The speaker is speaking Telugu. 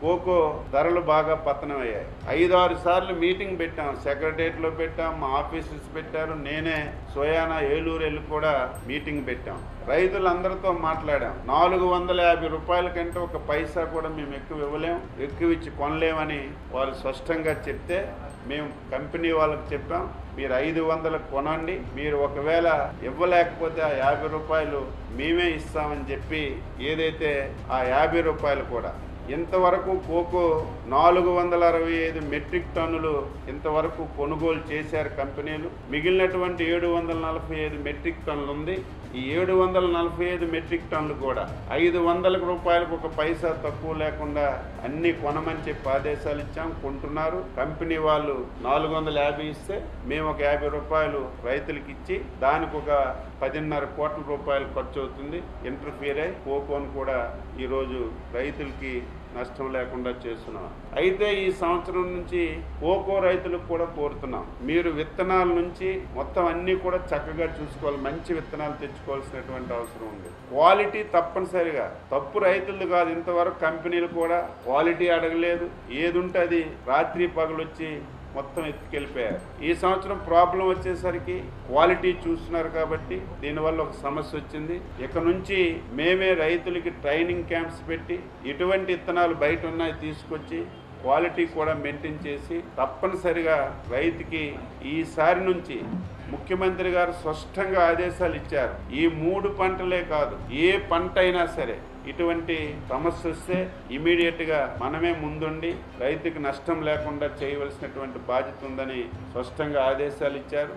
కోకో ధరలు బాగా పతనమయ్యాయి. 5-6 సార్లు మీటింగ్ పెట్టాం, సెక్రటరియట్లో పెట్టాం, మా ఆఫీసర్స్ పెట్టారు, నేనే స్వయానా ఏలూరు వెళ్ళి కూడా మీటింగ్ పెట్టాం. రైతులందరితో మాట్లాడాం. 450 రూపాయల కంటే ఒక పైసా కూడా మేము ఎక్కువ ఇవ్వలేం, ఎక్కువ ఇచ్చి కొనలేమని వాళ్ళు స్పష్టంగా చెప్తే మేము కంపెనీ వాళ్ళకి చెప్పాం, మీరు 500 కొనండి, మీరు ఒకవేళ ఇవ్వలేకపోతే ఆ 50 రూపాయలు మేమే ఇస్తామని చెప్పి ఏదైతే ఆ 50 రూపాయలు కూడా ఇంతవరకు కోకో 465 మెట్రిక్ టన్నులు ఇంతవరకు కొనుగోలు చేశారు కంపెనీలు. మిగిలినటువంటి 745 మెట్రిక్ టన్నులు ఉంది. ఈ 745 మెట్రిక్ టన్నులు కూడా 500 రూపాయలకు ఒక పైసా తక్కువ లేకుండా అన్ని కొనమని చెప్పి ఆదేశాలు ఇచ్చాం. కొంటున్నారు. కంపెనీ వాళ్ళు 450 ఇస్తే మేము ఒక 50 రూపాయలు రైతులకు ఇచ్చి దానికి ఒక 10.5 కోట్ల రూపాయలు ఖర్చు అవుతుంది. ఇంటర్ఫియర్ అయి కోకోను కూడా ఈరోజు రైతులకి నష్టం లేకుండా చేస్తున్నాం. అయితే ఈ సంవత్సరం నుంచి కోకో రైతులకు కూడా కోరుతున్నాం, మీరు విత్తనాల నుంచి మొత్తం అన్నీ కూడా చక్కగా చూసుకోవాలి, మంచి విత్తనాలు తెచ్చుకోవాల్సినటువంటి అవసరం ఉంది. క్వాలిటీ తప్పనిసరిగా, తప్పు రైతులు కాదు, ఇంతవరకు కంపెనీలు కూడా క్వాలిటీ అడగలేదు, ఏది ఉంటే అది రాత్రి పగలొచ్చి మొత్తం ఎత్తుకెళ్ళిపోయారు. ఈ సంవత్సరం ప్రాబ్లం వచ్చేసరికి క్వాలిటీ చూస్తున్నారు కాబట్టి దీనివల్ల ఒక సమస్య వచ్చింది. ఇక నుంచి మేమే రైతులకి ట్రైనింగ్ క్యాంప్స్ పెట్టి ఇటువంటి విత్తనాలు బయట ఉన్నాయి తీసుకొచ్చి క్వాలిటీ కూడా మెయింటైన్ చేసి తప్పనిసరిగా రైతుకి ఈసారి నుంచి ముఖ్యమంత్రి గారు స్పష్టంగా ఆదేశాలు ఇచ్చారు. ఈ 3 పంటలే కాదు, ఏ పంట అయినా సరే ఇటువంటి సమస్య వస్తే ఇమీడియట్గా మనమే ముందుండి రైతుకి నష్టం లేకుండా చేయవలసినటువంటి బాధ్యత ఉందని స్పష్టంగా ఆదేశాలు ఇచ్చారు.